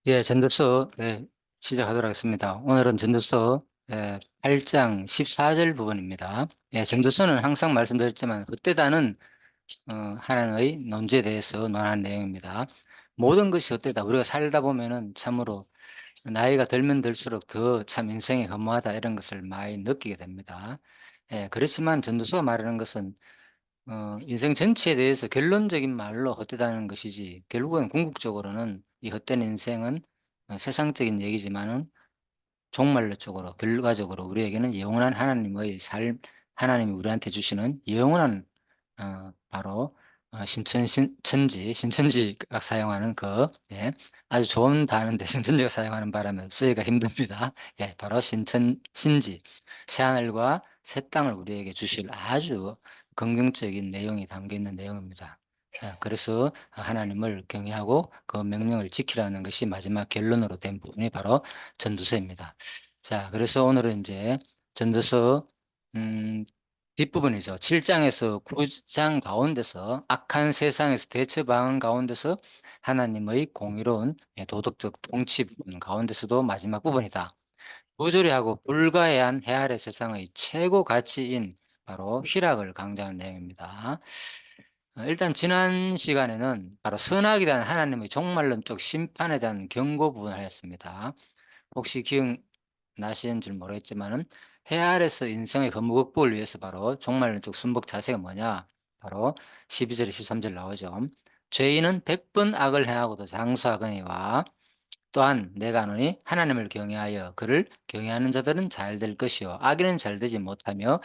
예, 전도서 시작하도록 하겠습니다. 오늘은 전도서 8장 14절 부분입니다. 예, 전도서는 항상 말씀드렸지만 헛되다는 하나님의 논지에 대해서 논하는 내용입니다. 모든 것이 헛되다. 우리가 살다 보면은 참으로 나이가 들면 들수록 더 참 인생이 허무하다 이런 것을 많이 느끼게 됩니다. 예, 그렇지만 전도서가 말하는 것은 인생 전체에 대해서 결론적인 말로 헛되다는 것이지, 결국은 궁극적으로는 이 헛된 인생은 세상적인 얘기지만은 종말로 쪽으로, 결과적으로 우리에게는 영원한 하나님의 하나님이 우리한테 주시는 영원한, 바로, 신천지가 사용하는 예, 아주 좋은 단어인데, 신천지가 사용하는 바람에 쓰기가 힘듭니다. 예, 바로 신지, 새하늘과 새 땅을 우리에게 주실 아주 긍정적인 내용이 담겨 있는 내용입니다. 그래서 하나님을 경외하고 그 명령을 지키라는 것이 마지막 결론으로 된 부분이 바로 전도서입니다. 자, 그래서 오늘은 이제 전도서 음, 뒷부분이죠. 7장에서 9장 가운데서 악한 세상에서 대처 방안 가운데서 하나님의 공의로운 도덕적 통치 부분 가운데서도 마지막 부분이다. 부조리하고 불가해한 해 아래 세상의 최고 가치인 바로 희락을 강조하는 내용입니다. 일단 지난 시간에는 바로 선악에 대한 하나님의 종말론적 심판에 대한 경고 부분을 했습니다. 혹시 기억나시는 줄 모르겠지만은 해 아래서 인생의 건국을 위해서 바로 종말론적 순복 자세가 뭐냐? 바로 12절, 13절 나오죠. 죄인은 100번 악을 행하고도 장수하거니와 또한 내가 아노니 하나님을 경외하여 그를 경외하는 자들은 잘 될 것이요 악인은 잘 되지 못하며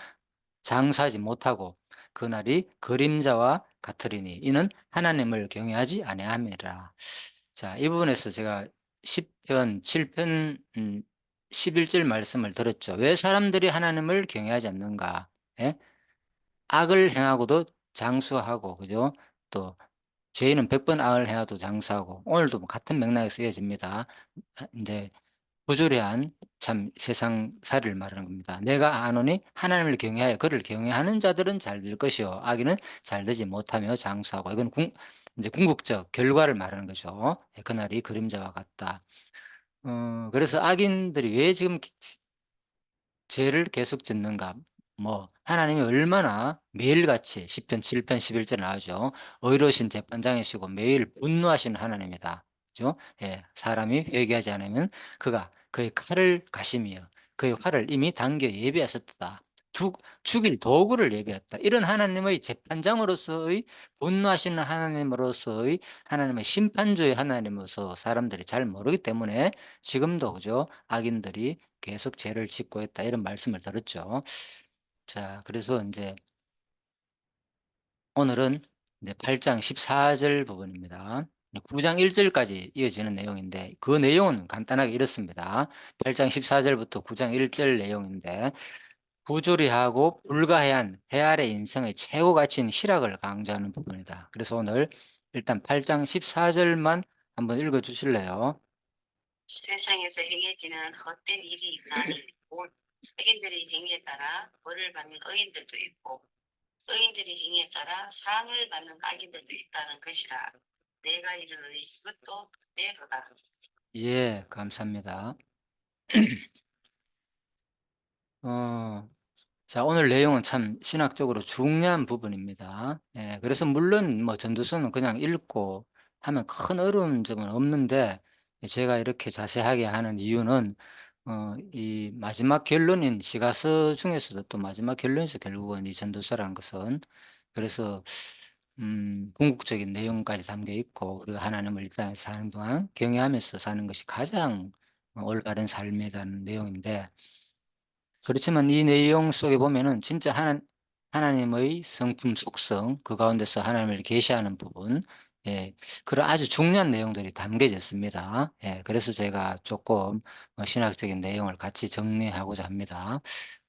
장사하지 못하고 그날이 그림자와 같으리니 이는 하나님을 경외하지 아니함이라. 자, 이 부분에서 제가 10편 7편 11절 말씀을 들었죠. 왜 사람들이 하나님을 경외하지 않는가? 예? 악을 행하고도 장수하고, 그죠? 또 죄인은 100번 악을 행하도 장수하고, 오늘도 뭐 같은 맥락에서 이어집니다. 이제 부조리한 참 세상살이를 말하는 겁니다. 내가 아노니 하나님을 경외하여 그를 경외하는 자들은 잘 될 것이요 악인은 잘 되지 못하며 장수하고. 이건 이제 궁극적 결과를 말하는 거죠. 예, 그날이 그림자와 같다. 그래서 악인들이 왜 지금 죄를 계속 짓는가? 뭐 하나님이 얼마나 매일같이 10편 7편 11절 나오죠. 의로우신 재판장이시고 매일 분노하시는 하나님이다. 그죠? 예, 사람이 회개하지 않으면 그가 그의 칼을 가심이여 그의 활을 이미 당겨 예비하셨다. 죽일 도구를 예비했다. 이런 하나님의 재판장으로서의 분노하시는 하나님으로서의 하나님의 심판주의 하나님으로서 사람들이 잘 모르기 때문에 지금도 그죠? 악인들이 계속 죄를 짓고 있다 이런 말씀을 들었죠. 자, 그래서 이제 오늘은 이제 8장 14절 부분입니다. 9장 1절까지 이어지는 내용인데 그 내용은 간단하게 이렇습니다. 8장 14절부터 9장 1절 내용인데 부조리하고 불가해한 해 아래 인생의 최고 가치인 희락을 강조하는 부분이다. 그래서 오늘 일단 8장 14절만 한번 읽어 주실래요? 세상에서 행해지는 헛된 일이 있나니 곧 악인들의 행위에 따라 벌을 받는 의인들도 있고 의인들의 행위에 따라 상을 받는 악인들도 있다는 것이라. 내가 이르노니 이것도 그대로다. 예, 감사합니다. 어, 자, 오늘 내용은 참 신학적으로 중요한 부분입니다. 예, 그래서 물론 뭐 전도서는 그냥 읽고 하면 큰 어려운 점은 없는데 제가 이렇게 자세하게 하는 이유는 이 마지막 결론인 시가서 중에서도 또 마지막 결론에서 결국은 이 전도서라는 것은 그래서 궁극적인 내용까지 담겨 있고 그리고 하나님을 이 땅에서 사는 동안 경외하면서 사는 것이 가장 올바른 삶이라는 내용인데 그렇지만 이 내용 속에 보면은 진짜 하나님의 성품 속성, 그 가운데서 하나님을 계시하는 부분, 예, 그런 아주 중요한 내용들이 담겨져 있습니다. 예, 그래서 제가 조금 신학적인 내용을 같이 정리하고자 합니다.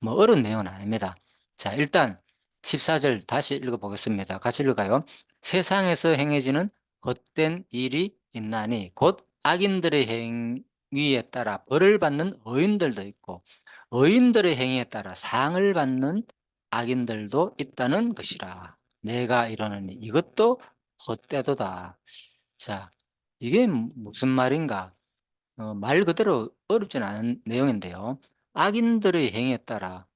뭐 어려운 내용은 아닙니다. 자, 일단 14절 다시 읽어보겠습니다. 같이 읽어요. 세상에서 행해지는 헛된 일이 있나니 곧 악인들의 행위에 따라 벌을 받는 의인들도 있고 의인들의 행위에 따라 상을 받는 악인들도 있다는 것이라. 내가 이러느니 이것도 헛되도다. 자, 이게 무슨 말인가? 말 그대로 어렵지는 않은 내용인데요. 악인들의 행위에 따라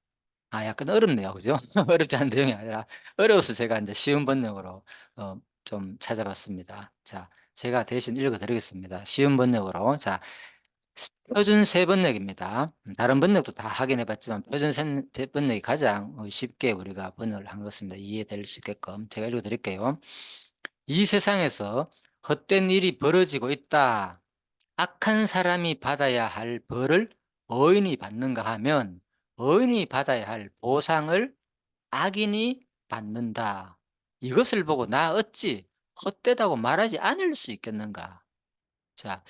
약간 어렵네요. 그죠? 어렵지 않은 내용이 아니라 어려워서 제가 인제 쉬운 번역으로 좀 찾아봤습니다. 자, 제가 대신 읽어 드리겠습니다. 쉬운 번역으로. 자, 표준 세 번역입니다. 다른 번역도 다 확인해 봤지만 표준 세 번역이 가장 쉽게 우리가 번역을 한 것 같습니다. 이해될 수 있게끔 제가 읽어 드릴게요. "이 세상에서 헛된 일이 벌어지고 있다. 악한 사람이 받아야 할 벌을 의인이 받는가 하면 의인이 받아야 할 보상을 악인이 받는다. 이것을 보고 나 어찌 헛되다고 말하지 않을 수 있겠는가?" 자,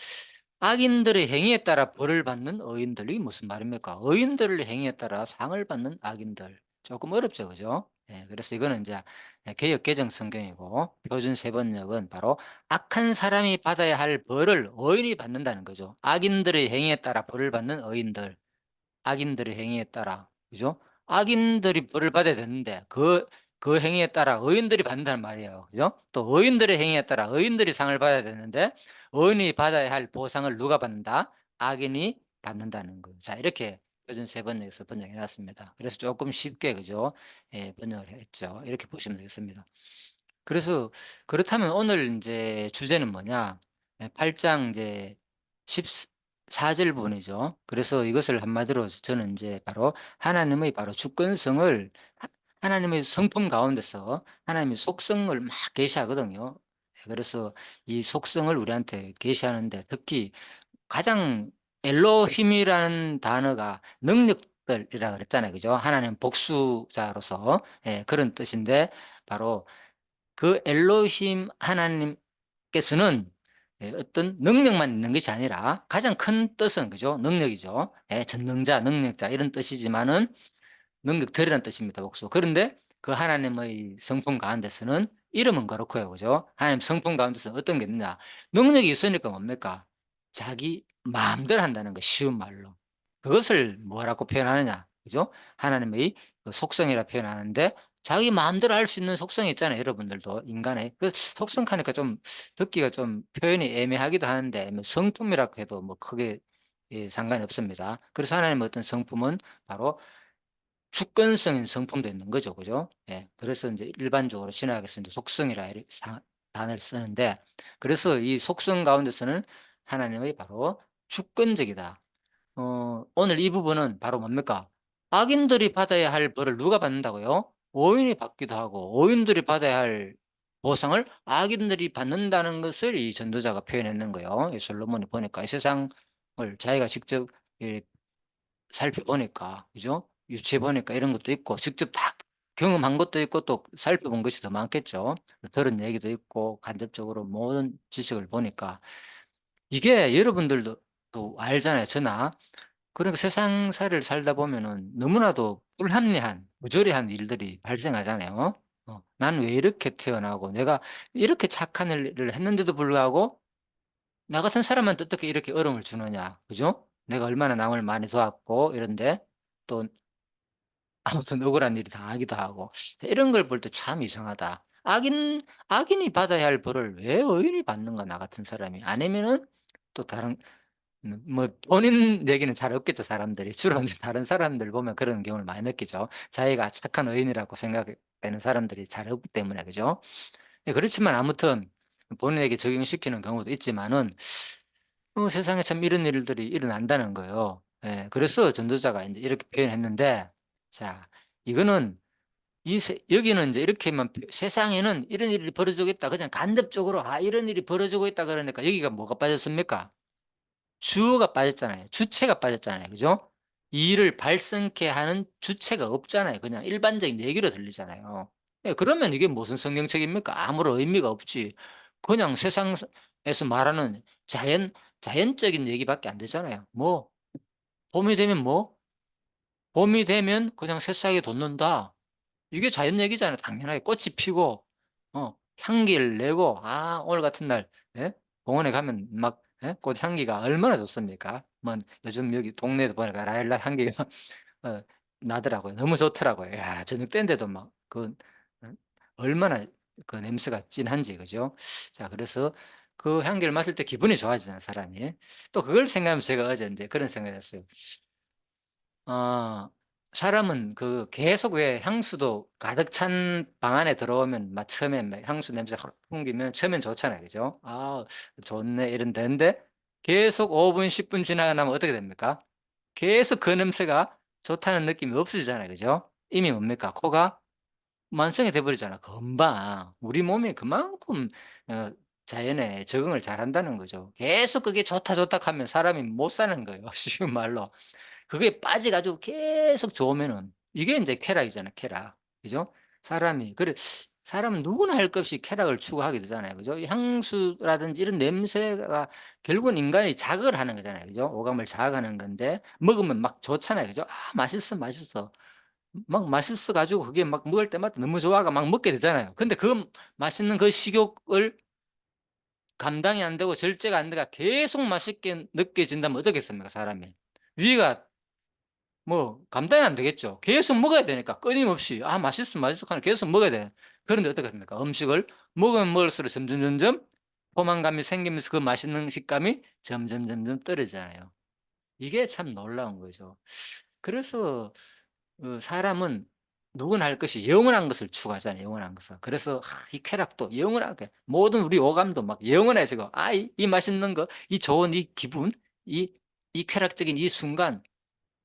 악인들의 행위에 따라 벌을 받는 의인들, 이 무슨 말입니까? 의인들의 행위에 따라 상을 받는 악인들. 조금 어렵죠, 그죠? 예, 그래서 이거는 이제 개역 개정 성경이고 표준 세번역은 바로 악한 사람이 받아야 할 벌을 의인이 받는다는 거죠. 악인들의 행위에 따라 벌을 받는 의인들. 악인들의 행위에 따라. 그죠? 악인들이 벌을 받아야 되는데 그 행위에 따라 의인들이 받는다는 말이에요. 그죠? 또 의인들의 행위에 따라 의인들이 상을 받아야 되는데 의인이 받아야 할 보상을 누가 받는다? 악인이 받는다는 거예요. 자, 이렇게 표준 세 번역에서 번역해 놨습니다. 그래서 조금 쉽게 그죠? 예, 번역을 했죠. 이렇게 보시면 되겠습니다. 그래서 그렇다면 오늘 인제 주제는 뭐냐? 예, 8장 이제 14절 부분이죠. 그래서 이것을 한마디로 저는 인제 바로 하나님의 바로 주권성을 하나님의 성품 가운데서 하나님의 속성을 막 계시하거든요. 예, 그래서 이 속성을 우리한테 계시하는데 특히 가장 엘로힘이라는 단어가 능력들이라 그랬잖아요. 그죠? 하나님 복수자로서 예, 그런 뜻인데 바로 그 엘로힘 하나님께서는 어떤 능력만 있는 것이 아니라 가장 큰 뜻은 그죠? 능력이죠. 예, 전능자, 능력자 이런 뜻이지만은 능력들이라는 뜻입니다, 복수. 그런데 그 하나님의 성품 가운데서는 이름은 그렇고요. 그죠? 하나님 성품 가운데서 어떤 게 있느냐? 능력이 있으니까 뭡니까? 자기 마음대로 한다는 거 쉬운 말로. 그것을 뭐라고 표현하느냐? 그죠? 하나님의 그 속성이라 표현하는데 자기 마음대로 할 수 있는 속성이 있잖아요, 여러분들도 인간의. 그 속성 하니까 좀 듣기가 좀 표현이 애매하기도 하는데 뭐 성품이라고 해도 뭐 크게 상관이 없습니다. 그래서 하나님의 어떤 성품은 바로 주권성인 성품도 있는 거죠. 그죠? 예. 그래서 인제 일반적으로 신학에서 인제 속성이라 이렇게 단어를 쓰는데 그래서 이 속성 가운데서는 하나님의 바로 주권적이다. 오늘 이 부분은 바로 뭡니까? 악인들이 받아야 할 벌을 누가 받는다고요? 오인이 받기도 하고 오인들이 받아야 할 보상을 악인들이 받는다는 것을 이 전도자가 표현했는 거예요. 이 솔로몬이 보니까 이 세상을 자기가 직접 이 살펴보니까 그죠? 유추해 보니까 이런 것도 있고 직접 다 경험한 것도 있고 또 살펴본 것이 더 많겠죠. 들은 얘기도 있고 간접적으로 모든 지식을 보니까 이게 여러분들도 또 알잖아요, 저나. 그러니까 세상살이를 살다 보면은 너무나도 불합리한 부조리한 일들이 발생하잖아요. '나는 왜 이렇게 태어나고 내가 이렇게 착한 일을 했는데도 불구하고 나 같은 사람한테 어떻게 이렇게 어려움을 주느냐.' 그죠? 내가 얼마나 남을 많이 도왔고 이런데 또 아무튼 억울한 일이 당하기도 하고 자 이런 걸 볼 때 참 이상하다. 악인이 받아야 할 벌을 왜 의인이 받는가 나 같은 사람이. 아니면은 또 다른 뭐 본인 얘기는 잘 없겠죠 사람들이. 주로 인제 다른 사람들 보면 그런 경우를 많이 느끼죠. 자기가 착한 의인이라고 생각되는 사람들이 잘 없기 때문에 그죠? 예, 그렇지만 아무튼 본인에게 적용시키는 경우도 있지만은 세상에 참 이런 일들이 일어난다는 거예요. 예. 그래서 전도자가 인제 이렇게 표현했는데 자 이거는 이 여기는 인제 이렇게만 "세상에는 이런 일이 벌어지고 있다." 그냥 간접적으로 '아 이런 일이 벌어지고 있다.' 그러니까 여기가 뭐가 빠졌습니까? 주어가 빠졌잖아요. 주체가 빠졌잖아요. 그죠? 이 일을 발생케 하는 주체가 없잖아요. 그냥 일반적인 얘기로 들리잖아요. 예, 그러면 이게 무슨 성경책입니까? 아무런 의미가 없지. 그냥 세상에서 말하는 자연적인 얘기밖에 안 되잖아요. 뭐 봄이 되면 뭐? 봄이 되면 그냥 새싹이 돋는다. 이게 자연 얘기잖아요. 당연하게 꽃이 피고 향기를 내고 오늘 같은 날 예? 공원에 가면 막 예? 꽃 향기가 얼마나 좋습니까? 뭐 요즘 여기 동네에도 보니까 라일락 향기가 어 나더라고요. 너무 좋더라고요. 야 저녁 때인데도 막 그 얼마나 그 냄새가 진한지 그죠? 자 그래서 그 향기를 맡을 때 기분이 좋아지잖아요, 사람이. 또 그걸 생각하면서 제가 어제 인제 그런 생각을 했어요. 어 사람은 그 계속 왜 향수도 가득 찬 방 안에 들어오면 막 처음엔 막 향수 냄새가 확 풍기면 처음엔 좋잖아요. 그죠? '아 좋네.' 이런다는데 계속 5 분, 10분 지나고 나면 어떻게 됩니까? 계속 그 냄새가 좋다는 느낌이 없어지잖아요. 그죠? 이미 뭡니까? 코가 만성이 돼 버리잖아 금방. 우리 몸이 그만큼 어 자연에 적응을 잘한다는 거죠. 계속 그게 "좋다, 좋다." 하면 사람이 못 사는 거예요 쉬운 말로. 그게 빠져 가지고 계속 좋으면은 이게 인제 쾌락이잖아요, 쾌락. 그죠? 사람은 누구나 할 것 없이 쾌락을 추구하게 되잖아요. 그죠? 이 향수라든지 이런 냄새가 결국은 인간이 자극을 하는 거잖아요. 그죠? 오감을 자극하는 건데 먹으면 막 좋잖아요. 그죠? '아 맛있어, 맛있어.' 막 맛있어 가지고 그게 막 먹을 때마다 너무 좋아가 막 먹게 되잖아요. 근데 그 맛있는 그 식욕을 감당이 안 되고 절제가 안 돼가 계속 맛있게 느껴진다면 어떻겠습니까 사람이. 위가 뭐 감당이 안 되겠죠. 계속 먹어야 되니까 끊임없이 '아 맛있어, 맛있어.' 하면 계속 먹어야 돼. 그런데 어떻겠습니까? 음식을 먹으면 먹을수록 점점점점 포만감이 생기면서 그 맛있는 식감이 점점점점 떨어지잖아요. 이게 참 놀라운 거죠. 그래서 사람은 누구나 할 것이 영원한 것을 추구하잖아요, 영원한 것을. 그래서 이 쾌락도 영원하게 모든 우리 오감도 막 영원해지고 이 맛있는 거, 이 좋은 이 기분, 이 쾌락적인 이 순간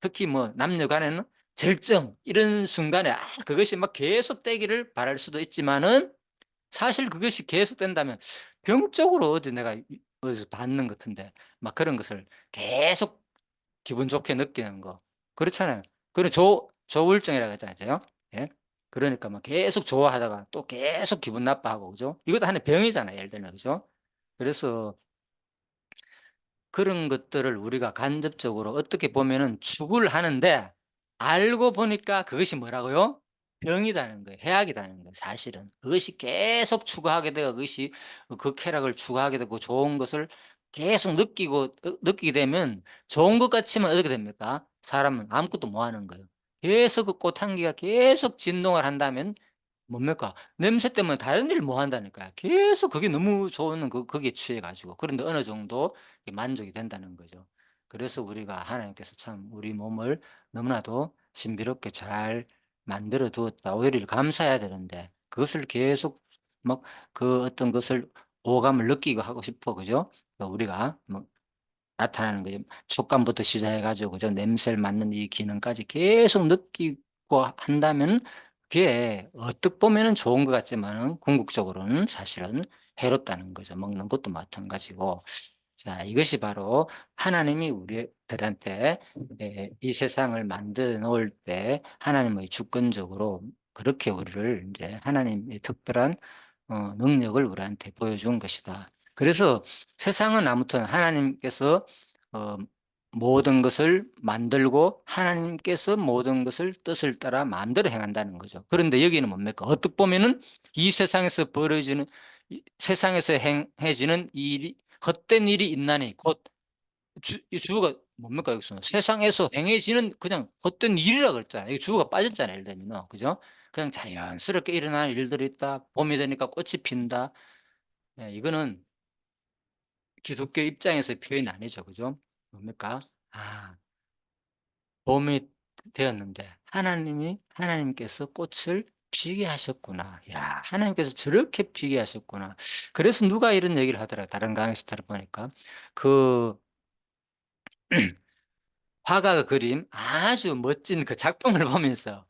특히 뭐 남녀 간에는 절정 이런 순간에 그것이 막 계속되기를 바랄 수도 있지만은 사실 그것이 계속된다면 병적으로 어디 내가 어디서 봤는 것 같은데 막 그런 것을 계속 기분 좋게 느끼는 거. 그렇잖아요. 그런 조울증이라고 했잖아요. 예. 그러니까 막 계속 좋아하다가 또 계속 기분 나빠하고 그죠? 이것도 하나의 병이잖아요, 예를 들면. 그죠? 그래서 그런 것들을 우리가 간접적으로 어떻게 보면은 추구를 하는데 알고 보니까 그것이 뭐라고요? 병이라는 거예요. 해악이라는 거예요 사실은. 그것이 계속 추구하게 되고 그것이 그 쾌락을 추구하게 되고 좋은 것을 계속 느끼게 되면 좋은 것 같지만 어떻게 됩니까? 사람은 아무것도 못 하는 거예요. 계속 그 꽃향기가 계속 진동을 한다면 뭡니까? 냄새 때문에 다른 일을 못 한다니까요. 계속 그게 너무 좋은 거기에 취해 가지고. 그런데 어느 정도 만족이 된다는 거죠. 그래서 우리가 하나님께서 참 우리 몸을 너무나도 신비롭게 잘 만들어 두었다. 오히려 감사해야 되는데 그것을 계속 막 그 어떤 것을 오감을 느끼고 하고 싶어. 그죠? 우리가 뭐 나타나는 거죠. 촉감부터 시작해 가지고 그죠? 냄새를 맡는 이 기능까지 계속 느끼고 한다면 그게 어떻게 보면은 좋은 것 같지만은 궁극적으로는 사실은 해롭다는 거죠. 먹는 것도 마찬가지고. 자 이것이 바로 하나님이 우리들한테 이 세상을 만들어 놓을 때 하나님의 주권적으로 그렇게 우리를 인제 하나님의 특별한 능력을 우리한테 보여준 것이다. 그래서 세상은 아무튼 하나님께서 어 모든 것을 만들고 하나님께서 모든 것을 뜻을 따라 마음대로 행한다는 거죠. 그런데 여기는 뭡니까? 어떻게 보면은 이 세상에서 벌어지는 이 세상에서 행해지는 이 일이 헛된 일이 있나니 곧 이 주어가 뭡니까 여기서? 세상에서 행해지는 그냥 헛된 일이라 그랬잖아요. 이 주어가 빠졌잖아요 예를 들면은. 그죠? 그냥 자연스럽게 일어나는 일들이 있다. 봄이 되니까 꽃이 핀다. 예 이거는 기독교 입장에서의 표현이 아니죠. 그죠? 뭡니까? 아 봄이 되었는데 하나님께서 꽃을 피게 하셨구나. 야 하나님께서 저렇게 피게 하셨구나. 그래서 누가 이런 얘기를 하더라 다른 강의에서 들어보니까. 그 화가가 그림 아주 멋진 그 작품을 보면서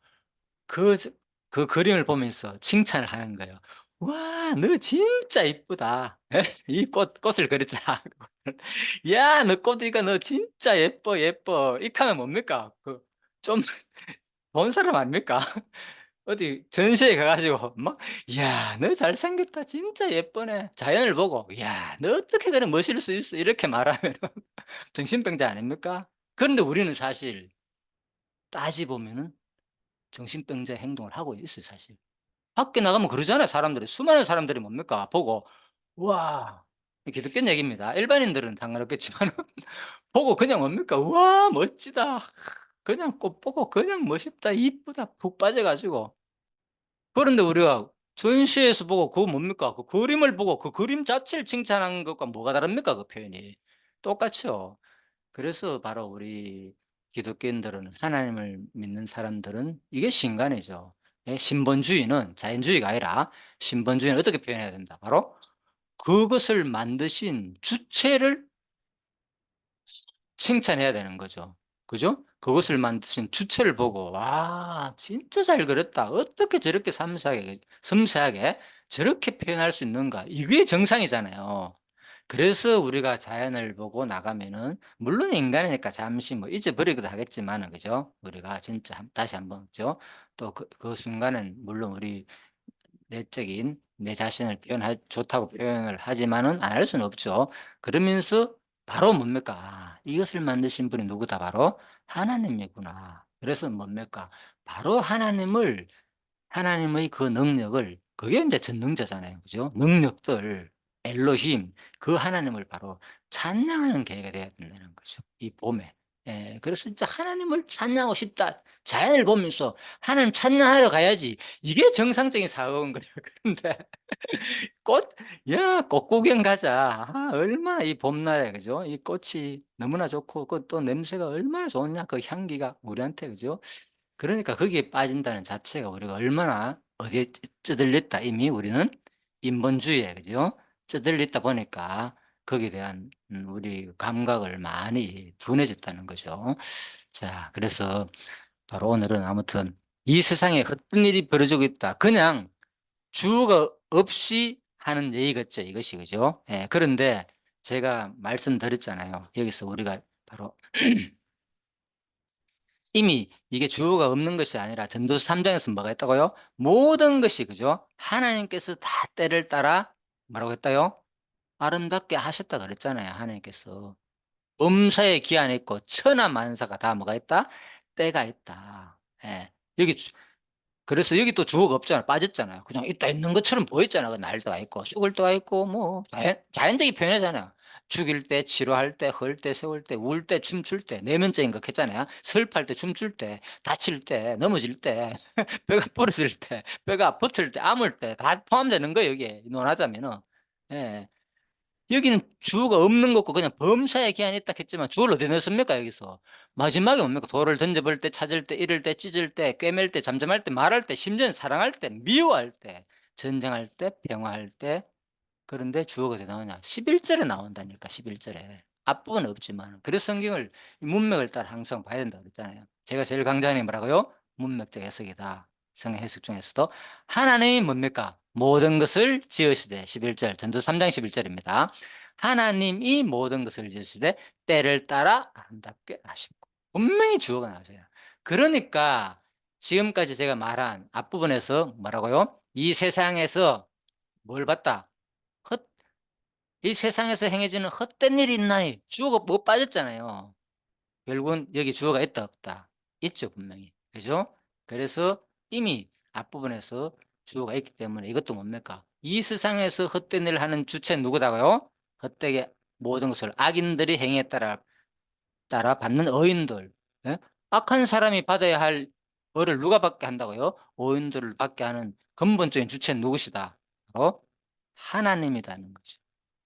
그 저 그 그림을 보면서 칭찬을 하는 거예요. "와 너 진짜 이쁘다." 예? 이 꽃을 그렸잖아. "야 너 꽃 이거 너 진짜 예뻐, 예뻐." 이렇게 하면 뭡니까? 좀 본 사람 아닙니까? 어디 전시회 가 가지고 막 "이야 너 잘생겼다. 진짜 예쁘네." 자연을 보고 "야 너 어떻게 그래 멋일 수 있어." 이렇게 말하면은 정신병자 아닙니까? 그런데 우리는 사실 따지 보면은 정신병자의 행동을 하고 있어요 사실. 밖에 나가면 그러잖아요 사람들이. 수많은 사람들이 뭡니까 보고 우와 기독교 얘기입니다. 일반인들은 상관없겠지만은 보고 그냥 뭡니까 "우와 멋지다." 그냥 꽃 보고 그냥 멋있다, 이쁘다 푹 빠져 가지고 그런데 우리가 전시회에서 보고 그거 뭡니까? 그 그림을 보고 그 그림 자체를 칭찬하는 것과 뭐가 다릅니까? 그 표현이. 똑같죠. 그래서 바로 우리 기독교인들은, 하나님을 믿는 사람들은 이게 신간이죠. 예, 신본주의는, 자연주의가 아니라 신본주의는 어떻게 표현해야 된다? 바로 그것을 만드신 주체를 칭찬해야 되는 거죠. 그죠? 그것을 만드신 주체를 보고 '와 진짜 잘 그렸다. 어떻게 저렇게 섬세하게 저렇게 표현할 수 있는가.' 이게 정상이잖아요. 그래서 우리가 자연을 보고 나가면은, 물론 인간이니까 잠시 뭐 잊어버리기도 하겠지만은, 그죠? 우리가 진짜 다시 한번, 그죠? 또 그 순간은 물론 우리 내적인 내 자신을 좋다고 표현을 하지만은 안 할 수는 없죠. 그러면서 바로 뭡니까? '아 이것을 만드신 분이 누구다. 바로 하나님이구나.' 그래서 뭡니까? 바로 하나님의 그 능력을, 그게 인제 전능자잖아요. 그죠? 능력들, 엘로힘, 그 하나님을 바로 찬양하는 계기가 돼야 된다는 거죠, 이 봄에. 예. 그래서 진짜 '하나님을 찬양하고 싶다.' 자연을 보면서 '하나님 찬양하러 가야지.' 이게 정상적인 사고인 거예요. 그런데 꽃 "야 꽃 구경 가자." 아 얼마나 이 봄날에, 그죠? 이 꽃이 너무나 좋고 그 또 냄새가 얼마나 좋으냐, 그 향기가 우리한테, 그죠? 그러니까 거기에 빠진다는 자체가 우리가 얼마나 어디에 찌들렸다, 이미 우리는 인본주의에, 그죠? 찌들렸다 보니까 거기에 대한 우리 감각을 많이 둔해졌다는 거죠. 자, 그래서 바로 오늘은 아무튼 이 세상에 어떤 일이 벌어지고 있다. 그냥 주어가 없이 하는 얘기겠죠, 이것이. 그죠? 예. 그런데 제가 말씀드렸잖아요. 여기서 우리가 바로 이미 이게 주어가 없는 것이 아니라 전도서 3 장에서 뭐가 있다고요? 모든 것이, 그죠? 하나님께서 다 때를 따라 뭐라고 했다요? 아름답게 하셨다 그랬잖아요, 하나님께서. 범사에 기한이 있고 천하 만사가 다 뭐가 있다? 때가 있다. 예. 여기 그래서 여기 또 주어가 없잖아요. 빠졌잖아요. 그냥 있다 있는 것처럼 보였잖아요. 그 날 때가 있고 죽을 때가 있고 뭐 자연적인 표현이잖아요. 죽일 때, 치료할 때, 헐 때, 세울 때, 울 때, 춤출 때, 내면적인 것 했잖아요. 슬퍼할 때, 춤출 때, 다칠 때, 넘어질 때, 뼈가 부러질 때, 뼈가 붙을 때, 아물 때 다 포함되는 거예요, 여기에 논하자면은. 예. 여기는 주어가 없는 것고 그냥 범사에 기한이 있다 했지만 주어를 어디에 넣습니까, 여기서? 마지막에 뭡니까? 돌을 던져볼 때, 찾을 때, 잃을 때, 찢을 때, 꿰맬 때, 잠잠할 때, 말할 때, 심지어는 사랑할 때, 미워할 때, 전쟁할 때, 평화할 때. 그런데 주어가 어디 나오냐? 11 절에 나온다니까, 11 절에. 앞부분은 없지만. 그래서 성경을 이 문맥을 따라 항상 봐야 된다고 그랬잖아요. 제가 제일 강조하는 게 뭐라고요? 문맥적 해석이다. 성경 해석 중에서도 하나님이 뭡니까? 모든 것을 지으시되, 11 절, 전도서 3장 11 절입니다. 하나님이 모든 것을 지으시되 때를 따라 아름답게 하시고. 분명히 주어가 나와져요. 그러니까 지금까지 제가 말한 앞부분에서 뭐라고요? 이 세상에서 뭘 봤다? 헛 이 세상에서 행해지는 헛된 일이 있나니, 주어가 뭐 빠졌잖아요. 결국은 여기 주어가 있다 없다? 있죠, 분명히. 그죠? 그래서 이미 앞부분에서 주어가 있기 때문에 이것도 뭡니까? 이 세상에서 헛된 일을 하는 주체는 누구다고요? 헛되게 모든 것을 악인들이 행위에 따라 받는 어인들. 예? 악한 사람이 받아야 할 벌을 누가 받게 한다고요? 어인들을 받게 하는 근본적인 주체는 누구시다? 바로 하나님이라는 거죠.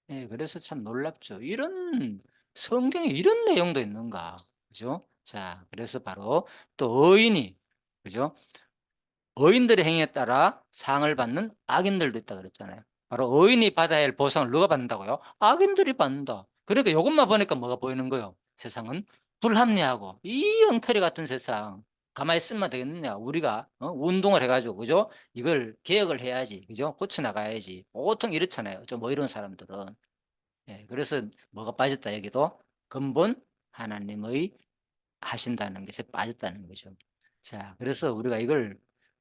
예, 그래서 참 놀랍죠. 이런 성경에 이런 내용도 있는가. 그죠? 자, 그래서 바로 또 어인이, 그죠? 어인들의 행위에 따라 상을 받는 악인들도 있다 그랬잖아요. 바로 어인이 받아야 할 보상을 누가 받는다고요? 악인들이 받는다. 그러니까 요것만 보니까 뭐가 보이는 거예요? 세상은 불합리하고 이 엉터리 같은 세상 가만히 있으면 되겠느냐? 우리가 운동을 해 가지고, 그죠? 이걸 개혁을 해야지. 그죠? 고쳐 나가야지. 보통 이렇잖아요. 좀 뭐 이런 사람들은. 예. 그래서 뭐가 빠졌다 여기도? 근본 하나님의 하신다는 것에 빠졌다는 거죠. 자, 그래서 우리가 이걸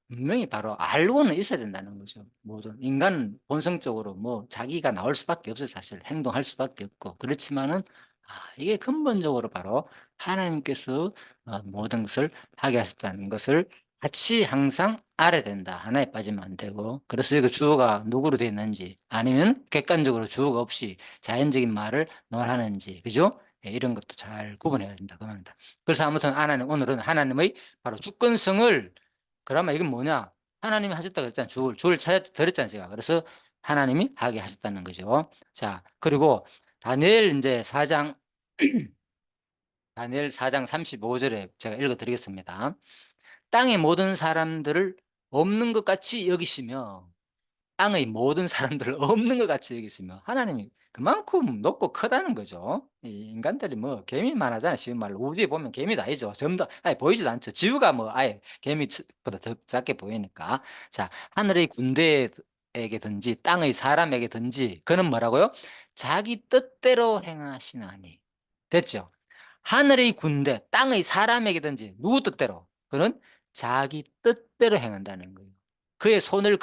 분명히 바로 알고는 있어야 된다는 거죠. 모든 인간은 본성적으로 뭐 자기가 나올 수밖에 없어요. 사실 행동할 수밖에 없고. 그렇지만은 이게 근본적으로 바로 하나님께서 모든 것을 하게 하셨다는 것을 같이 항상 알아야 된다. 하나에 빠지면 안 되고. 그래서 여기 주어가 누구로 되어 있는지, 아니면 객관적으로 주어가 없이 자연적인 말을 논하는지, 그죠? 예, 이런 것도 잘 구분해야 된다 그 말입니다. 그래서 아무튼 오늘은 하나님의 바로 주권성을, 그러면 이건 뭐냐? 하나님이 하셨다 그랬잖아요. 주를 찾아 드렸잖아요, 제가. 그래서 하나님이 하게 하셨다는 거죠. 자, 그리고 다니엘 이제 4장 다니엘 4장 35절에 제가 읽어 드리겠습니다. 땅의 모든 사람들을 없는 것 같이 여기시며 땅의 모든 사람들을 없는 것 같이 여기시며 하나님이 그만큼 높고 크다는 거죠. 이 인간들이 뭐 개미만 하잖아요. 쉬운 말로 우주에 보면 개미도 아니죠. 전부 다 아예 보이지도 않죠. 지구가 뭐 아예 개미보다 더 작게 보이니까. 자, 하늘의 군대에게든지 땅의 사람에게든지 그는 뭐라고요? 자기 뜻대로 행하시나니. 됐죠? 하늘의 군대, 땅의 사람에게든지 누구 뜻대로 그는 자기 뜻대로 행한다는 거예요. 그의 손을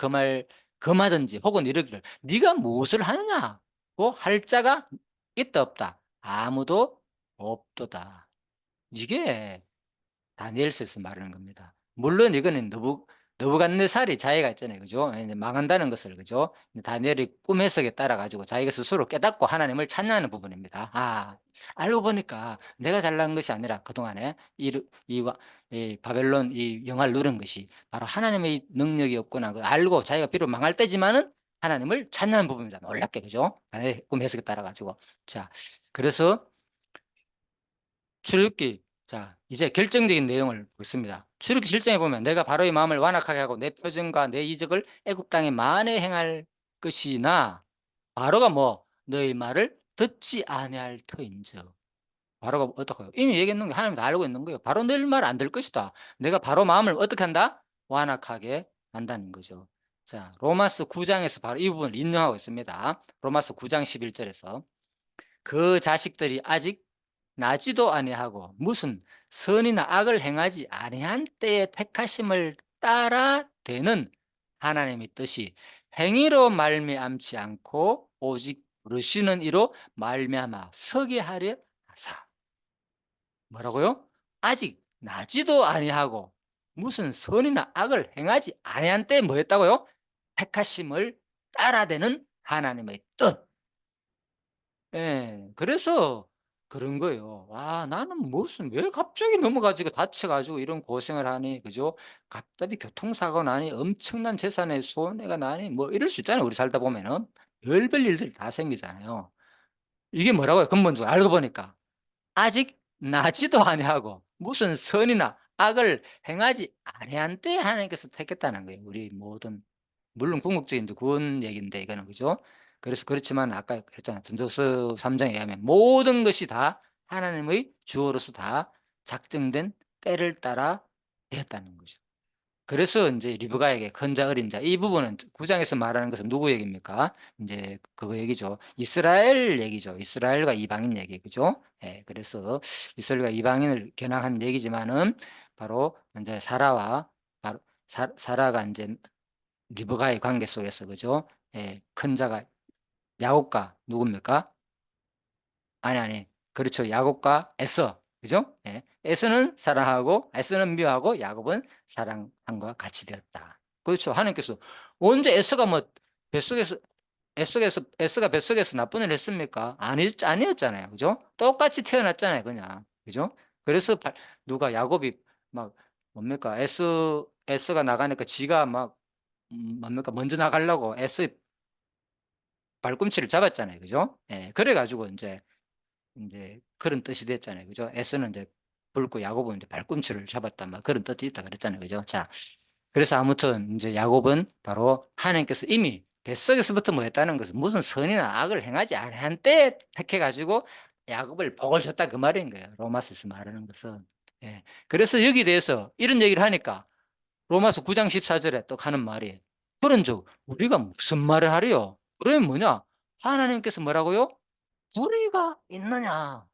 금하든지 혹은 이르기를 네가 무엇을 하느냐고 할 자가 있다 없다 아무도 없도다. 이게 다니엘서에서 말하는 겁니다. 물론 이거는 너부갓네살이 자기가 있잖아요, 그죠? 이제 망한다는 것을, 그죠? 다니엘이 꿈 해석에 따라 가지고 자기가 스스로 깨닫고 하나님을 찬양하는 부분입니다. 아, 알고 보니까 내가 잘난 것이 아니라 그동안에 이 바벨론 이 영화를 누른 것이 바로 하나님의 능력이었구나. 알고 자기가 비록 망할 때지만은 하나님을 찬양하는 부분입니다. 놀랍게, 그죠? 다니엘 꿈 해석에 따라 가지고. 자, 그래서 출애굽기 자 이제 결정적인 내용을 보겠습니다. 출애굽기 7장에 보면 내가 바로의 마음을 완악하게 하고 내 표정과 내 이적을 애굽 땅에 만에 행할 것이나 바로가 뭐 너희 말을 듣지 아니할 터인즉 바로가 어떡해요? 이미 얘기했는 게 하나님 다 알고 있는 거예요. 바로 너희 말 안 들 것이다. 내가 바로 마음을 어떻게 한다? 완악하게 한다는 거죠. 자, 로마서 9장에서 바로 이 부분을 인용하고 있습니다. 로마서 9장 11절에서 그 자식들이 아직 나지도 아니하고 무슨 선이나 악을 행하지 아니한 때에 택하심을 따라 되는 하나님의 뜻이 행위로 말미암지 않고 오직 부르시는 이로 말미암아 서게 하려 하사. 뭐라고요? 아직 나지도 아니하고 무슨 선이나 악을 행하지 아니한 때에 뭐 했다고요? 택하심을 따라 되는 하나님의 뜻. 예. 그래서 그런 거예요. '아 나는 무슨 왜 갑자기 넘어 가지고 다쳐 가지고 이런 고생을 하니.' 그죠? '갑자기 교통사고 나니. 엄청난 재산에 손해가 나니.' 뭐 이럴 수 있잖아요, 우리 살다 보면은. 별별 일들이 다 생기잖아요. 이게 뭐라고요? 근본적으로 알고 보니까. 아직 나지도 아니하고 무슨 선이나 악을 행하지 아니한 때에 하나님께서 택했다는 거예요, 우리 모든 물론 궁극적인 이제 구원 얘기인데 이거는 그죠? 그래서 그렇지만 아까 했잖아요. 전도서 3 장에 의하면 모든 것이 다 하나님의 주어로서 다 작정된 때를 따라 되었다는 거죠. 그래서 인제 리브가에게 큰 자 어린 자 이 부분은 9 장에서 말하는 것은 누구 얘기입니까? 인제 그거 얘기죠. 이스라엘 얘기죠. 이스라엘과 이방인 얘기 그죠? 예. 그래서 이스라엘과 이방인을 겨냥한 얘기지만은 바로 인제 사라와 바로 사라가 인제 리브가의 관계 속에서 그죠? 예. 큰 자가 야곱과 누굽니까? 아니. 그렇죠. 야곱과 에서. 그죠? 예. 에서는 사랑하고 에서는 미워하고 야곱은 사랑함과 같이 되었다. 그렇죠. 하나님께서 언제 에서가 뭐 뱃속에서 에서가 뱃속에서 나쁜 일을 했습니까? 아니었잖아요. 그죠? 똑같이 태어났잖아요, 그냥. 그죠? 그래서 누가 야곱이 막 뭡니까? 에서가 나가니까 지가 막 뭡니까? 먼저 나가려고 에서의 발꿈치를 잡았잖아요. 그죠? 예. 그래 가지고 인제 그런 뜻이 됐잖아요. 그죠? 에서는 인제 붉고 야곱은 인제 발꿈치를 잡았다 막 그런 뜻이 있다 그랬잖아요. 그죠? 자, 그래서 아무튼 인제 야곱은 바로 하나님께서 이미 뱃속에서부터 뭐 했다는 것은 무슨 선이나 악을 행하지 아니한 때에 택해 가지고 야곱을 복을 줬다 그 말인 거예요. 로마서에서 말하는 것은. 예. 그래서 여기에 대해서 이런 얘기를 하니까 로마서 9장 14 절에 또 하는 말이 그런즉 우리가 무슨 말을 하리요? 그러면 뭐냐? 하나님께서 뭐라고요? 불의가 있느냐?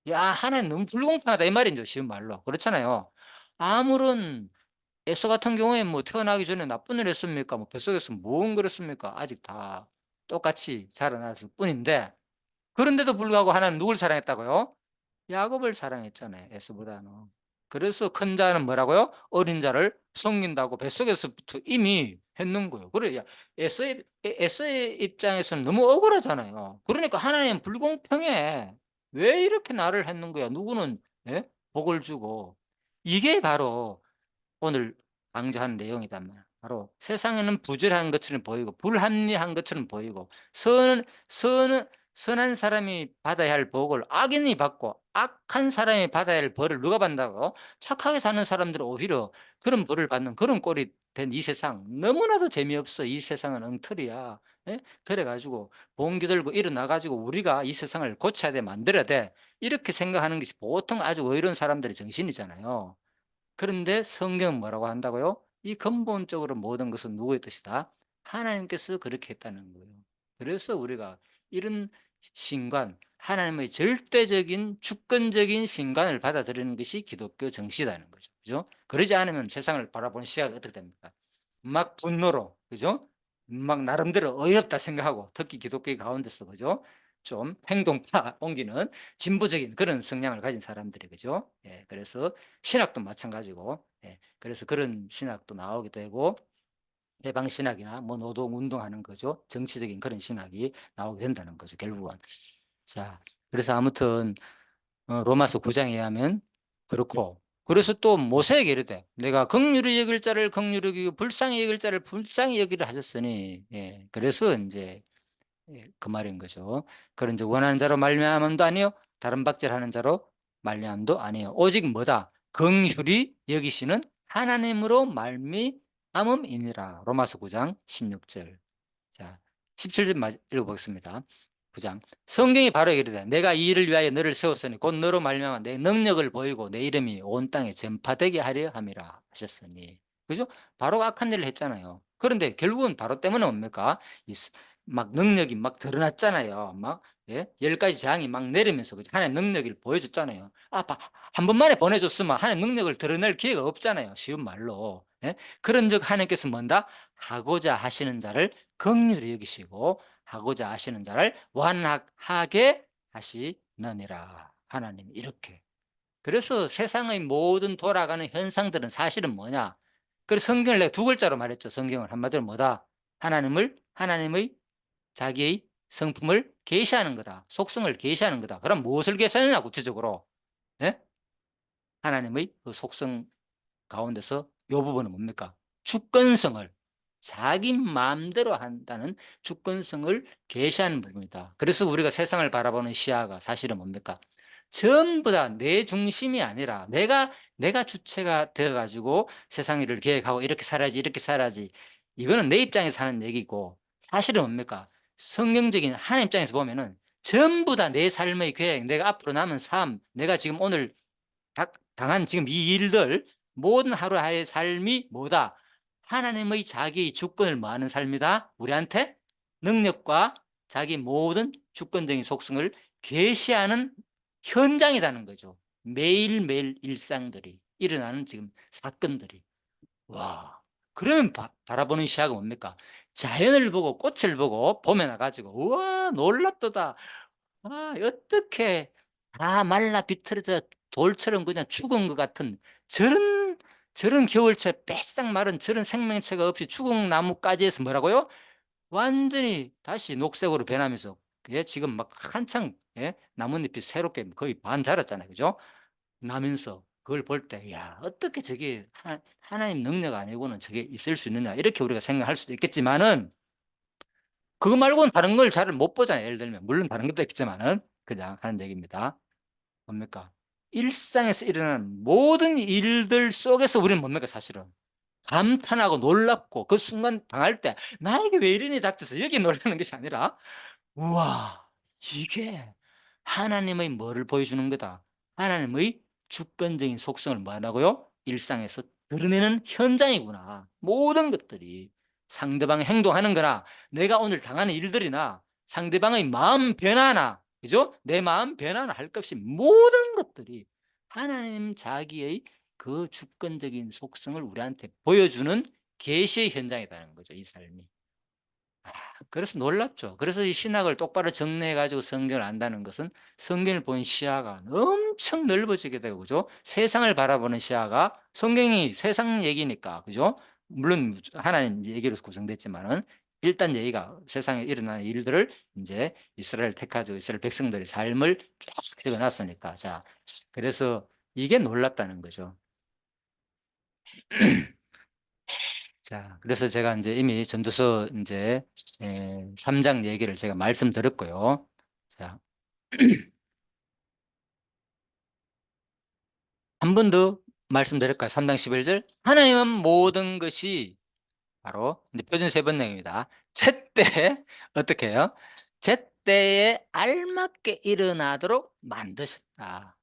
야 하나님 너무 불공평하다 이 말이죠 쉬운 말로. 그렇잖아요. 아무런 에서 같은 경우에 뭐 태어나기 전에 나쁜 일 했습니까? 뭐 뱃속에서 뭔 그랬습니까? 아직 다 똑같이 자라났을 뿐인데 그런데도 불구하고 하나님 누굴 사랑했다고요? 야곱을 사랑했잖아요, 에서보다는. 그래서 큰 자는 뭐라고요? 어린 자를 섬긴다고 뱃속에서부터 이미 했는 거예요. 그래 야 에서의 입장에서는 너무 억울하잖아요. 그러니까 하나님 불공평해. 왜 이렇게 나를 했는 거야? 누구는 예? 복을 주고. 이게 바로 오늘 강조하는 내용이단 말이야. 바로 세상에는 부절한 것처럼 보이고 불합리한 것처럼 보이고 선한 사람이 받아야 할 복을 악인이 받고 악한 사람이 받아야 할 벌을 누가 받는다고? 착하게 사는 사람들은 오히려 그런 벌을 받는 그런 꼴이 된 이 세상 너무나도 재미없어. 이 세상은 엉터리야. 예? 그래 가지고 봉기 들고 일어나 가지고 우리가 이 세상을 고쳐야 돼, 만들어야 돼, 이렇게 생각하는 것이 보통 아주 어이로운 사람들의 정신이잖아요. 그런데 성경은 뭐라고 한다고요? 이 근본적으로 모든 것은 누구의 뜻이다? 하나님께서 그렇게 했다는 거예요. 그래서 우리가 이런 신관, 하나님의 절대적인 주권적인 신관을 받아들이는 것이 기독교 정신이라는 거죠. 그죠? 그러지 않으면 세상을 바라보는 시각이 어떻게 됩니까? 막 분노로, 그죠? 막 나름대로 어이없다 생각하고, 특히 기독교 가운데서, 그죠? 좀 행동파 옮기는 진보적인 그런 성향을 가진 사람들이, 그죠? 예, 그래서 신학도 마찬가지고, 예, 그래서 그런 신학도 나오게 되고, 해방 신학이나 뭐 노동 운동하는 거죠. 정치적인 그런 신학이 나오게 된다는 거죠, 결국은. 자, 그래서 아무튼 로마서 9장에 의하면 그렇고, 그래서 또 모세에게 이르되 내가 긍휼히 여길 자를 긍휼히 여기고 불쌍히 여길 자를 불쌍히 여기라 하셨으니, 예, 그래서 이제, 예, 그 말인 거죠. 그런 이제 원하는 자로 말미암음도 아니요 다른 박질하는 자로 말미암음도 아니요 오직 뭐다? 긍휼히 여기시는 하나님으로 말미암음이니라. 로마서 9장 16절. 자, 17절 읽어보겠습니다. 9장. 성경이 바로 이르되 내가 이 일을 위하여 너를 세웠으니 곧 너로 말미암아 내 능력을 보이고 내 이름이 온 땅에 전파되게 하려 함이라 하셨으니. 그죠? 바로가 악한 일을 했잖아요. 그런데 결국은 바로 때문에 뭡니까? 막 능력이 막 드러났잖아요. 막, 예? 10가지 재앙이 막 내리면서 하나의 능력을 보여줬잖아요. 한 번만에 보내줬으면 하나의 능력을 드러낼 기회가 없잖아요. 쉬운 말로. 예? 그런 적 하나님께서 뭔다? 하고자 하시는 자를 긍휼히 여기시고 하고자 하시는 자를 완악하게 하시느니라. 하나님이 이렇게. 그래서 세상의 모든 돌아가는 현상들은 사실은 뭐냐? 그래서 성경을 내가 두 글자로 말했죠. 성경을 한마디로 뭐다? 하나님의 자기의 성품을 계시하는 거다. 속성을 계시하는 거다. 그럼 무엇을 계시하느냐 구체적으로? 예? 하나님의 그 속성 가운데서 이 부분은 뭡니까? 주권성을 자기 마음대로 한다는 주권성을 계시하는 부분이다. 그래서 우리가 세상을 바라보는 시야가 사실은 뭡니까? 전부 다 내 중심이 아니라 내가 주체가 되어 가지고 세상 일을 계획하고 이렇게 살아야지 이렇게 살아야지, 이거는 내 입장에서 하는 얘기고, 사실은 뭡니까? 성경적인 하나님 입장에서 보면은 전부 다 내 삶의 계획, 내가 앞으로 남은 삶, 내가 지금 오늘 당한 지금 이 일들 모든 하루하루의 삶이 뭐다? 하나님의 자기 주권을 뭐하는 삶이다? 우리한테 능력과 자기 모든 주권적인 속성을 계시하는 현장이라는 거죠. 매일매일 일상들이 일어나는 지금 사건들이. 와, 그러면 바라보는 시야가 뭡니까? 자연을 보고 꽃을 보고 봄에 나가지고 우와 놀랍도다. 어떻게 다 말라 비틀어져 돌처럼 그냥 죽은 것 같은 저런 겨울철 빼싹 마른 저런 생명체가 없이 죽은 나무까지해서 뭐라고요? 완전히 다시 녹색으로 변하면서, 예, 지금 막 한창, 예, 나뭇잎이 새롭게 거의 반 자랐잖아요. 그죠? 나면서 그걸 볼 때, 야, 어떻게 저게 하나님 능력 아니고는 저게 있을 수 있느냐, 이렇게 우리가 생각할 수도 있겠지만은 그거 말고는 다른 걸 잘 못 보잖아요. 예를 들면 물론 다른 것도 있겠지만은 그냥 하는 얘기입니다. 뭡니까? 일상에서 일어나는 모든 일들 속에서 우리는 뭡니까 사실은? 감탄하고 놀랍고 그 순간 당할 때 나에게 왜 이러니 닥쳐서 여기 놀라는 것이 아니라, 우와, 이게 하나님의 뭐를 보여주는 거다? 하나님의 주권적인 속성을 뭐하고요? 일상에서 드러내는 현장이구나. 모든 것들이 상대방이 행동하는 거나 내가 오늘 당하는 일들이나 상대방의 마음 변화나, 그죠? 내 마음 변화나 할 것 없이 모든 것들이 하나님 자기의 그 주권적인 속성을 우리한테 보여주는 계시의 현장이라는 거죠, 이 삶이. 그래서 놀랍죠. 그래서 이 신학을 똑바로 정리해 가지고 성경을 안다는 것은 성경을 보는 시야가 엄청 넓어지게 되고, 그죠? 세상을 바라보는 시야가, 성경이 세상 얘기니까, 그죠? 물론 하나님 얘기로서 구성됐지만은 일단 얘기가 세상에 일어나는 일들을 이제 이스라엘 택하죠. 이스라엘 백성들의 삶을 쭉 적어 놨으니까. 자, 그래서 이게 놀랍다는 거죠. 자, 그래서 제가 이제 이미 전도서 이제 3장 얘기를 제가 말씀드렸고요. 자, 한 번 더 말씀드릴까요? 3장 11절. 하나님은 모든 것이 바로 이제 표준 세 번역입니다. 제때 어떻게 해요? 제때에 알맞게 일어나도록 만드셨다.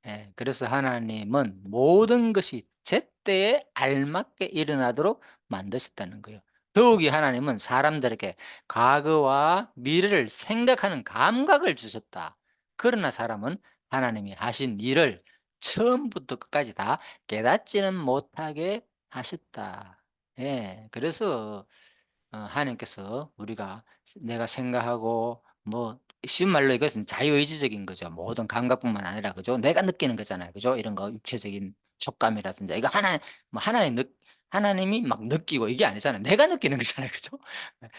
예, 그래서 하나님은 모든 것이 제때에 알맞게 일어나도록 만드셨다는 거예요. 더욱이 하나님은 사람들에게 과거와 미래를 생각하는 감각을 주셨다. 그러나 사람은 하나님이 하신 일을 처음부터 끝까지 다 깨닫지는 못하게 하셨다. 예, 그래서 하나님께서 우리가 내가 생각하고 뭐 쉬운 말로 이것은 자유의지적인 거죠. 모든 감각뿐만 아니라 그죠? 내가 느끼는 거잖아요. 그죠? 이런 거 육체적인 촉감이라든지 이거 뭐 하나님이 막 느끼고 이게 아니잖아요. 내가 느끼는 거잖아요. 그죠?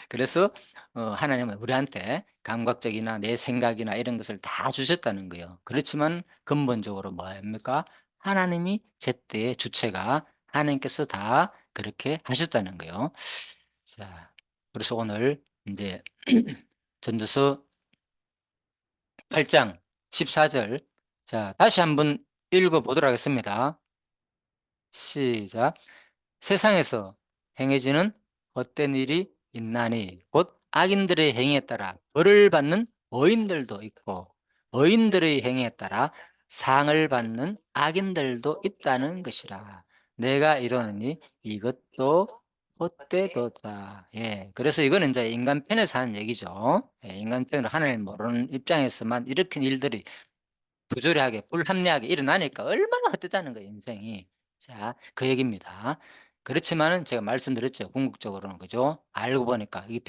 그래서 하나님은 우리한테 감각적이나 내 생각이나 이런 것을 다 주셨다는 거예요. 그렇지만 근본적으로 뭐입니까? 하나님이 제때의 주체가 하나님께서 다 그렇게 하셨다는 거예요. 자, 그래서 오늘 이제 전도서 8장 14절. 자, 다시 한번 읽어 보도록 하겠습니다. 시작. 세상에서 행해지는 헛된 일이 있나니 곧 악인들의 행위에 따라 벌을 받는 의인들도 있고 의인들의 행위에 따라 상을 받는 악인들도 있다는 것이라. 내가 이러느니 이것도 헛되도다. 예, 그래서 이거는 이제 인간 편에서 하는 얘기죠. 예, 인간 편으로 하나님 모르는 입장에서만 일으킨 일들이 부조리하게 불합리하게 일어나니까 얼마나 헛되다는 거예요, 인생이. 자, 그 얘기입니다. 그렇지만은 제가 말씀드렸죠. 궁극적으로는 그죠? 알고 보니까 이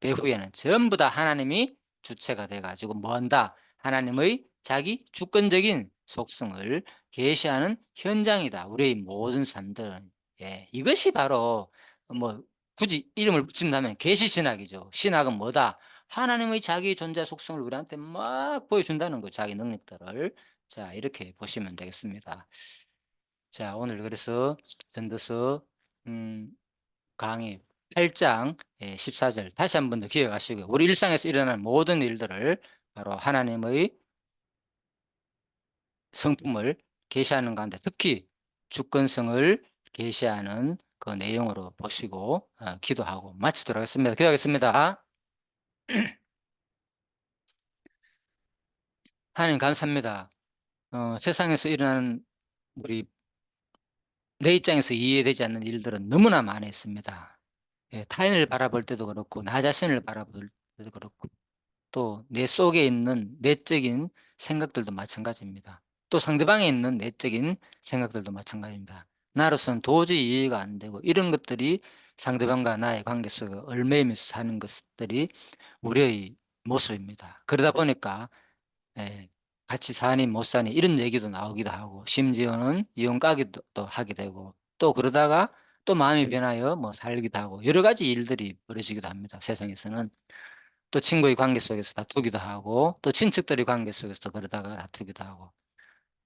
배후에는 전부 다 하나님이 주체가 돼 가지고 뭔다. 하나님의 자기 주권적인 속성을 계시하는 현장이다. 우리의 모든 삶들은. 예. 이것이 바로 뭐 굳이 이름을 붙인다면 계시 신학이죠. 신학은 뭐다? 하나님의 자기 존재 속성을 우리한테 막 보여준다는 거 자기 능력들을. 자, 이렇게 보시면 되겠습니다. 자, 오늘 그래서 전도서 음 강의 8장 14절 다시 한번 더 기억하시고요. 우리 일상에서 일어나는 모든 일들을 바로 하나님의 성품을 계시하는 가운데 특히 주권성을 계시하는 그 내용으로 보시고 기도하고 마치도록 하겠습니다. 기도하겠습니다. 하나님 감사합니다. 세상에서 일어나는 우리 내 입장에서 이해되지 않는 일들은 너무나 많이 있습니다. 예, 타인을 바라볼 때도 그렇고 나 자신을 바라볼 때도 그렇고 또 내 속에 있는 내적인 생각들도 마찬가지입니다. 또 상대방에 있는 내적인 생각들도 마찬가지입니다. 나로서는 도저히 이해가 안 되고 이런 것들이 상대방과 나의 관계 속에 얽매이면서 사는 것들이 우리의 모습입니다. 그러다 보니까 예. 같이 사니 못 사니 이런 얘기도 나오기도 하고 심지어는 이혼 까기도 또 하게 되고 또 그러다가 또 마음이 변하여 뭐 살기도 하고 여러 가지 일들이 벌어지기도 합니다. 세상에서는. 또 친구의 관계 속에서 다투기도 하고 또 친척들의 관계 속에서 그러다가 다투기도 하고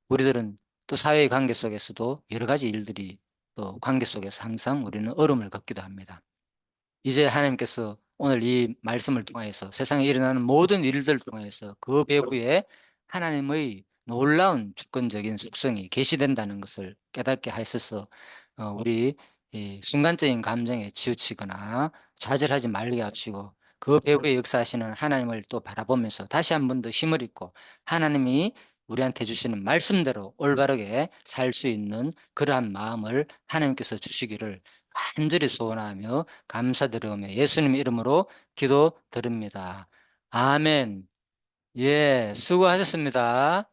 우리들은 또 사회의 관계 속에서도 여러 가지 일들이 또 관계 속에서 항상 우리는 어려움을 겪기도 합니다. 이제 하나님께서 오늘 이 말씀을 통하여서 세상에 일어나는 모든 일들을 통하여서 그 배후에 하나님의 놀라운 주권적인 속성이 계시된다는 것을 깨닫게 하셔서 우리 이 순간적인 감정에 치우치거나 좌절하지 말게 하시고 그 배후에 역사하시는 하나님을 또 바라보면서 다시 한 번 더 힘을 잃고 하나님이 우리한테 주시는 말씀대로 올바르게 살 수 있는 그러한 마음을 하나님께서 주시기를 간절히 소원하며 감사드리며 예수님 이름으로 기도드립니다. 아멘. 예, 수고하셨습니다.